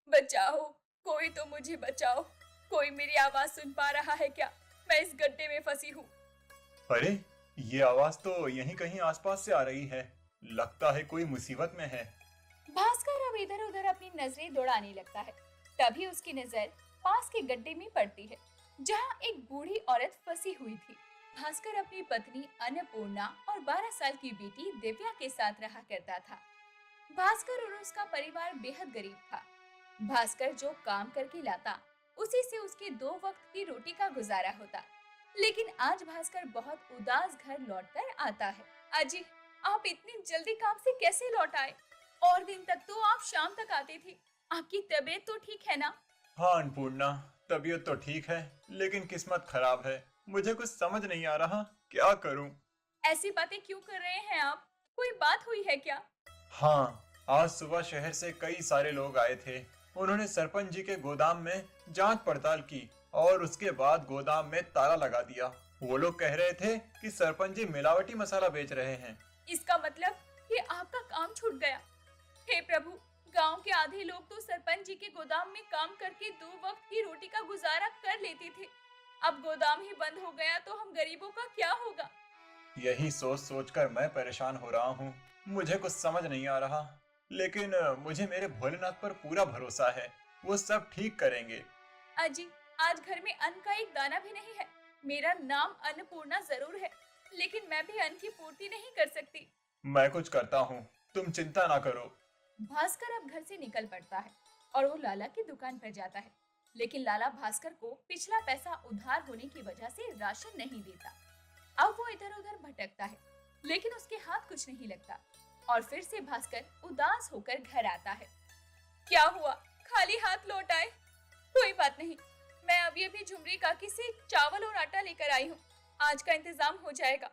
बचाओ, कोई तो मुझे बचाओ। कोई मेरी आवाज सुन पा रहा है क्या? मैं इस गड्ढे में फंसी हूँ। अरे, ये आवाज तो यहीं कहीं आसपास से आ रही है। लगता है कोई मुसीबत में है। भास्कर अब इधर उधर अपनी नजरें दौड़ाने लगता है। तभी उसकी नजर पास के गड्ढे में पड़ती है, जहाँ एक बूढ़ी औरत फंसी हुई थी। भास्कर अपनी पत्नी अन्नपूर्णा और 12 साल की बेटी दिव्या के साथ रहा करता था। भास्कर और उसका परिवार बेहद गरीब था। भास्कर जो काम करके लाता, उसी से उसके 2 वक्त की रोटी का गुजारा होता। लेकिन आज भास्कर बहुत उदास घर लौटकर आता है। अजी, आप इतनी जल्दी काम से कैसे लौट आए? और दिन तक तो आप शाम तक आते थे। आपकी तबीयत तो ठीक है ना? हाँ अन्नपूर्णा, तबीयत तो ठीक है, लेकिन किस्मत खराब है। मुझे कुछ समझ नहीं आ रहा, क्या करूं। ऐसी बातें क्यों कर रहे हैं आप? कोई बात हुई है क्या? हाँ, आज सुबह शहर से कई सारे लोग आए थे। उन्होंने सरपंच जी के गोदाम में जांच पड़ताल की और उसके बाद गोदाम में ताला लगा दिया। वो लोग कह रहे थे कि सरपंच जी मिलावटी मसाला बेच रहे हैं। इसका मतलब कि आपका काम छूट गया। हे प्रभु, गांव के आधे लोग तो सरपंच जी के गोदाम में काम करके 2 वक्त की रोटी का गुजारा कर लेते थे। अब गोदाम ही बंद हो गया तो हम गरीबों का क्या होगा? यही सोच सोच कर मैं परेशान हो रहा हूँ। मुझे कुछ समझ नहीं आ रहा, लेकिन मुझे मेरे भोलेनाथ पर पूरा भरोसा है। वो सब ठीक करेंगे। अजी, आज घर में अन्न का एक दाना भी नहीं है। मेरा नाम अन्नपूर्णा जरूर है, लेकिन मैं भी अन्न की पूर्ति नहीं कर सकती। मैं कुछ करता हूँ, तुम चिंता ना करो। भास्कर अब घर से निकल पड़ता है और वो लाला की दुकान पर जाता है। लेकिन लाला भास्कर को पिछला पैसा उधार होने की वजह से राशन नहीं देता। अब वो इधर उधर भटकता है, लेकिन उसके हाथ कुछ नहीं लगता और फिर से भास्कर उदास होकर घर आता है। क्या हुआ, खाली हाथ लौट आए? कोई बात नहीं, मैं अभी अभी झुमरी काकी से चावल और आटा लेकर आई हूँ। आज का इंतजाम हो जाएगा,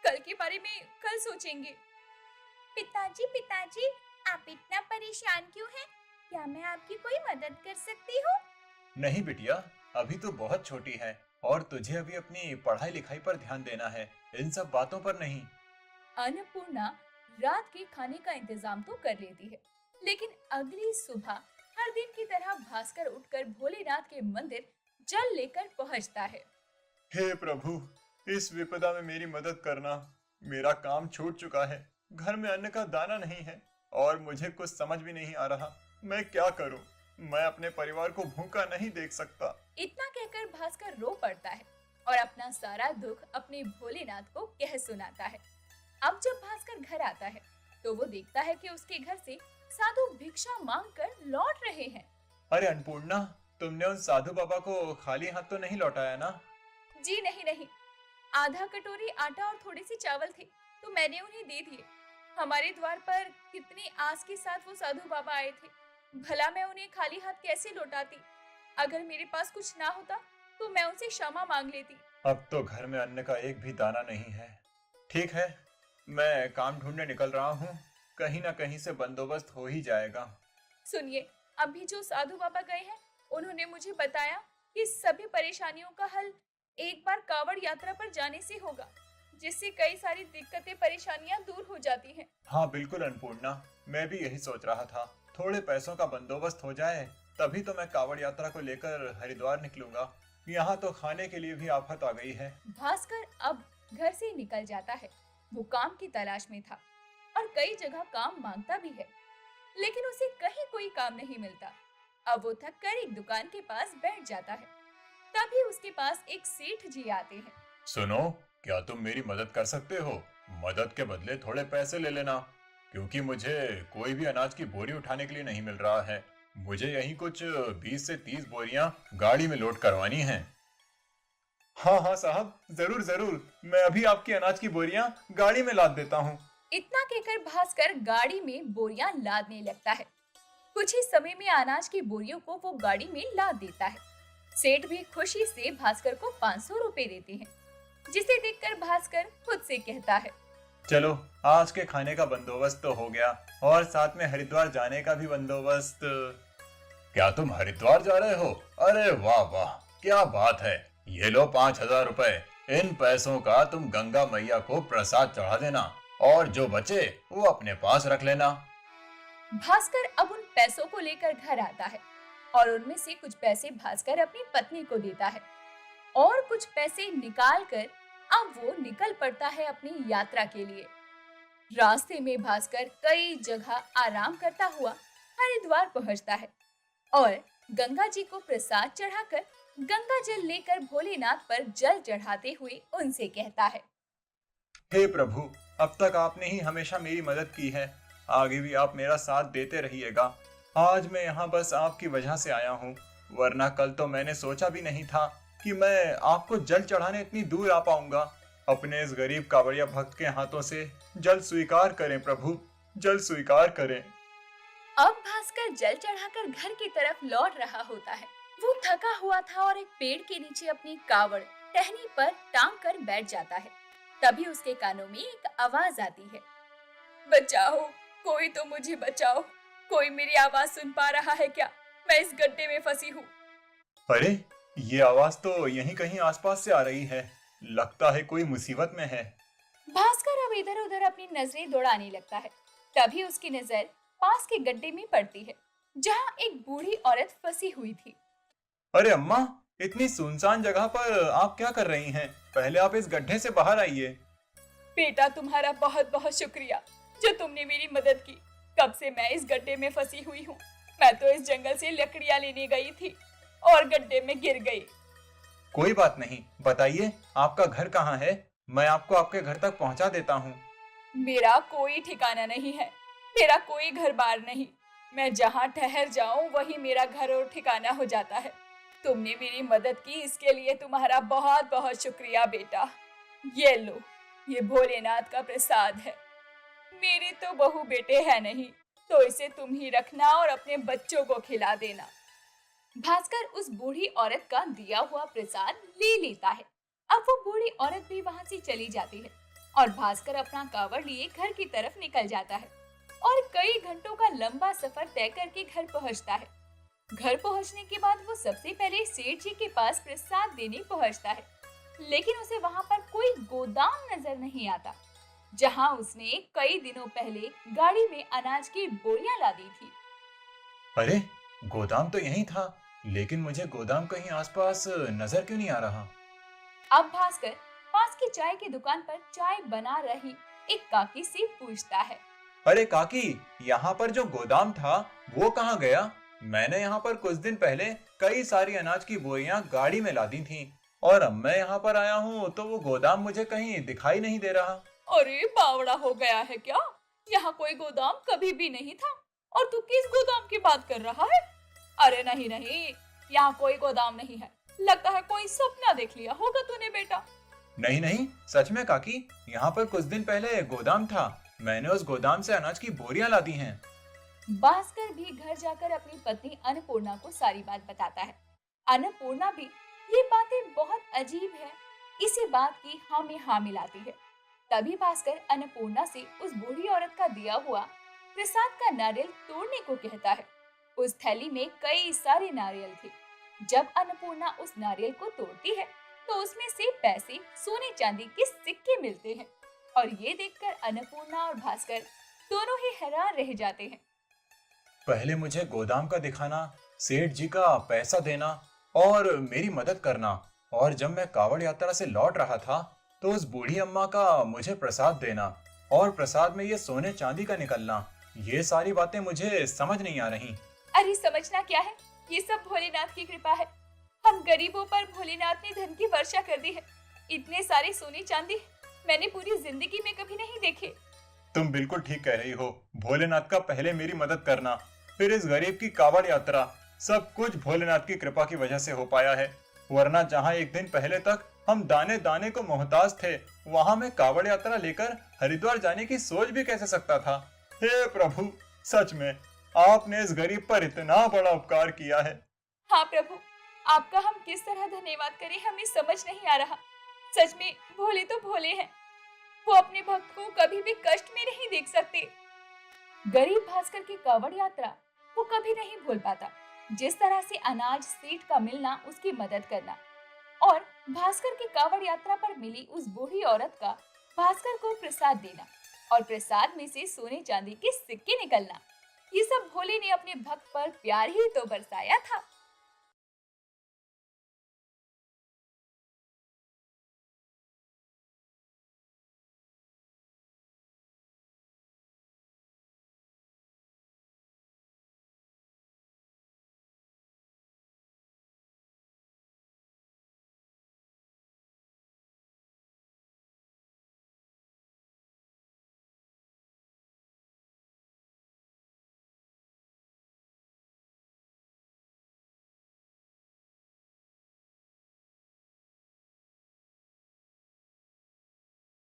कल के बारे में कल सोचेंगे। पिताजी पिताजी, आप इतना परेशान क्यों हैं? क्या मैं आपकी कोई मदद कर सकती हूँ? नहीं बिटिया, अभी तो बहुत छोटी है और तुझे अभी अपनी पढ़ाई लिखाई पर ध्यान देना है, इन सब बातों पर नहीं। अन्नपूर्णा रात के खाने का इंतजाम तो कर लेती है, लेकिन अगली सुबह हर दिन की तरह भास्कर उठकर भोलेनाथ के मंदिर जल लेकर पहुंचता है। हे प्रभु, इस विपदा में मेरी मदद करना। मेरा काम छूट चुका है, घर में अन्न का दाना नहीं है और मुझे कुछ समझ भी नहीं आ रहा। मैं क्या करूं? मैं अपने परिवार को भूखा नहीं देख सकता। इतना कहकर भास्कर रो पड़ता है और अपना सारा दुख अपने भोलेनाथ को कह सुनाता है। अब जब भास्कर घर आता है, तो वो देखता है कि उसके घर से साधु भिक्षा मांग कर लौट रहे हैं। अरे अन्नपूर्णा, तुमने उन साधु बाबा को खाली हाथ तो नहीं लौटाया ना? जी नहीं नहीं, आधा कटोरी आटा और थोड़े से चावल थे, तो मैंने उन्हें दे दिए। हमारे द्वार पर कितनी आस के साथ वो साधु बाबा आए थे, भला मैं उन्हें खाली हाथ कैसे लौटाती? अगर मेरे पास कुछ ना होता तो मैं उनसे क्षमा मांग लेती। अब तो घर में अन्न का एक भी दाना नहीं है। ठीक है, मैं काम ढूंढने निकल रहा हूँ। कहीं ना कहीं से बंदोबस्त हो ही जाएगा। सुनिए, अभी जो साधु बाबा गए हैं, उन्होंने मुझे बताया कि सभी परेशानियों का हल एक बार कावड़ यात्रा पर जाने से होगा, जिससे कई सारी दिक्कतें परेशानियां दूर हो जाती हैं। हाँ बिल्कुल अन्नपूर्णा, मैं भी यही सोच रहा था। थोड़े पैसों का बंदोबस्त हो जाए तभी तो मैं कावड़ यात्रा को लेकर हरिद्वार निकलूंगा। यहाँ तो खाने के लिए भी आफत आ गई है। भास्कर अब घर से निकल जाता है। वो काम की तलाश में था और कई जगह काम मांगता भी है, लेकिन उसे कहीं कोई काम नहीं मिलता। अब वो थक कर एक दुकान के पास बैठ जाता है। तभी उसके पास एक सेठ जी आते हैं। सुनो, क्या तुम मेरी मदद कर सकते हो? मदद के बदले थोड़े पैसे ले लेना, क्योंकि मुझे कोई भी अनाज की बोरी उठाने के लिए नहीं मिल रहा है। मुझे यही कुछ 20 से 30 बोरियां गाड़ी में लोड करवानी हैं। हाँ हाँ साहब, जरूर जरूर, मैं अभी आपकी अनाज की बोरियां गाड़ी में लाद देता हूँ। इतना कहकर भास्कर गाड़ी में बोरियां लादने लगता है। कुछ ही समय में अनाज की बोरियों को वो गाड़ी में लाद देता है। सेठ भी खुशी से भास्कर को 500 रुपए देते हैं, जिसे देखकर भास्कर खुद से कहता है, चलो, आज के खाने का बंदोबस्त तो हो गया और साथ में हरिद्वार जाने का भी बंदोबस्त। क्या तुम हरिद्वार जा रहे हो? अरे वाह वाह, क्या बात है। ये लो 5,000 रुपए। इन पैसों का तुम गंगा मैया को प्रसाद चढ़ा देना और जो बचे वो अपने पास रख लेना। भास्कर अब उन पैसों को लेकर घर आता है और उनमें से कुछ पैसे भास्कर अपनी पत्नी को देता है और कुछ पैसे निकाल कर अब वो निकल पड़ता है अपनी यात्रा के लिए। रास्ते में भास्कर कई जगह आराम करता हुआ हरिद्वार पहुंचता है और गंगा जी को प्रसाद चढ़ाकर गंगा जल लेकर भोलेनाथ पर जल चढ़ाते हुए उनसे कहता है, हे प्रभु, अब तक आपने ही हमेशा मेरी मदद की है। आगे भी आप मेरा साथ देते रहिएगा। आज मैं यहाँ बस आपकी वजह से आया हूँ, वरना कल तो मैंने सोचा भी नहीं था कि मैं आपको जल चढ़ाने इतनी दूर आ पाऊंगा। अपने इस गरीब कांवड़िया भक्त के हाथों से जल स्वीकार करें प्रभु, जल स्वीकार करें। अब भास्कर जल चढ़ाकर घर की तरफ लौट रहा होता है। वो थका हुआ था और एक पेड़ के नीचे अपनी कावड़ टहनी पर टांग कर बैठ जाता है। तभी उसके कानों में एक आवाज आती है, बचाओ, कोई तो मुझे बचाओ, कोई मेरी आवाज सुन पा रहा है क्या? मैं इस गड्ढे में फंसी हूँ। अरे, ये आवाज तो यहीं कहीं आसपास से आ रही है। लगता है कोई मुसीबत में है। भास्कर अब इधर उधर अपनी नजरें दौड़ाने लगता है। तभी उसकी नजर पास के गड्ढे में पड़ती है, जहाँ एक बूढ़ी औरत फंसी हुई थी। अरे अम्मा, इतनी सुनसान जगह पर आप क्या कर रही हैं? पहले आप इस गड्ढे से बाहर आइए। बेटा, तुम्हारा बहुत बहुत शुक्रिया जो तुमने मेरी मदद की। कब से मैं इस गड्ढे में फंसी हुई हूँ। मैं तो इस जंगल से लकड़ियाँ लेने गई थी और गड्ढे में गिर गई। कोई बात नहीं, बताइए आपका घर कहाँ है? मैं आपको आपके घर तक पहुँचा देता हूँ। मेरा कोई ठिकाना नहीं है, मेरा कोई घर बार नहीं। मैं जहाँ ठहर जाऊं वही मेरा घर और ठिकाना हो जाता है। तुमने मेरी मदद की, इसके लिए तुम्हारा बहुत बहुत शुक्रिया बेटा। ये लो, ये भोलेनाथ का प्रसाद है। मेरे तो बहू बेटे हैं नहीं, तो इसे तुम ही रखना और अपने बच्चों को खिला देना। भास्कर उस बूढ़ी औरत का दिया हुआ प्रसाद ले लेता है। अब वो बूढ़ी औरत भी वहां से चली जाती है और भास्कर अपना कावड़ लिए घर की तरफ निकल जाता है और कई घंटों का लंबा सफर तय करके घर पहुंचता है। घर पहुंचने के बाद वो सबसे पहले सेठ जी के पास प्रसाद देने पहुंचता है, लेकिन उसे वहां पर कोई गोदाम नजर नहीं आता, जहां उसने कई दिनों पहले गाड़ी में अनाज की बोरियां ला दी थी। अरे, गोदाम तो यहीं था, लेकिन मुझे गोदाम कहीं आसपास नजर क्यों नहीं आ रहा? अब भास्कर पास की चाय की दुकान पर चाय बना रही एक काकी से पूछता है, अरे काकी, यहाँ पर जो गोदाम था वो कहाँ गया? मैंने यहाँ पर कुछ दिन पहले कई सारी अनाज की बोरियां गाड़ी में लादी थीं और अब मैं यहाँ पर आया हूँ तो वो गोदाम मुझे कहीं दिखाई नहीं दे रहा। अरे बावड़ा हो गया है क्या? यहाँ कोई गोदाम कभी भी नहीं था और तू किस गोदाम की बात कर रहा है? अरे नहीं नहीं, यहाँ कोई गोदाम नहीं है। लगता है कोई सपना देख लिया होगा तूने बेटा। नहीं नहीं, सच में काकी, यहाँ पर कुछ दिन पहले गोदाम था। मैंने उस गोदाम से अनाज की बोरियां लादी हैं। भास्कर भी घर जाकर अपनी पत्नी अन्नपूर्णा को सारी बात बताता है। अन्नपूर्णा भी ये बातें बहुत अजीब है, इसी बात की हाँ में हाँ मिलाती है। तभी भास्कर अन्नपूर्णा से उस बूढ़ी औरत का दिया हुआ प्रसाद का नारियल तोड़ने को कहता है। उस थैली में कई सारे नारियल थे। जब अन्नपूर्णा उस नारियल को तोड़ती है तो उसमें से पैसे, सोने चांदी के सिक्के मिलते हैं और ये देखकर अन्नपूर्णा और भास्कर दोनों ही हैरान रह जाते हैं। पहले मुझे गोदाम का दिखाना, सेठ जी का पैसा देना और मेरी मदद करना, और जब मैं कावड़ यात्रा से लौट रहा था तो उस बूढ़ी अम्मा का मुझे प्रसाद देना और प्रसाद में ये सोने चांदी का निकलना, ये सारी बातें मुझे समझ नहीं आ रही। अरे समझना क्या है, ये सब भोलेनाथ की कृपा है। हम गरीबों पर भोलेनाथ ने धन की वर्षा कर दी है। इतने सारे सोने चांदी मैंने पूरी जिंदगी में कभी नहीं देखे। तुम बिल्कुल ठीक कह रही हो। भोलेनाथ का पहले मेरी मदद करना, फिर इस गरीब की कावड़ यात्रा, सब कुछ भोलेनाथ की कृपा की वजह से हो पाया है। वरना जहाँ एक दिन पहले तक हम दाने दाने को मोहताज थे, वहाँ मैं कावड़ यात्रा लेकर हरिद्वार जाने की सोच भी कैसे सकता था। हे प्रभु, सच में आपने इस गरीब पर इतना बड़ा उपकार किया है। हाँ प्रभु, आपका हम किस तरह धन्यवाद करें हमें समझ नहीं आ रहा। सच में भोले तो भोले हैं, वो अपने भक्त को कभी भी कष्ट में नहीं देख सकते। गरीब भास्कर की कावड़ यात्रा वो कभी नहीं भूल पाता। जिस तरह से अनाज सेठ का मिलना, उसकी मदद करना और भास्कर की कावड़ यात्रा पर मिली उस बूढ़ी औरत का भास्कर को प्रसाद देना और प्रसाद में से सोने चांदी के सिक्के निकलना, ये सब भोले ने अपने भक्त पर प्यार ही तो बरसाया था।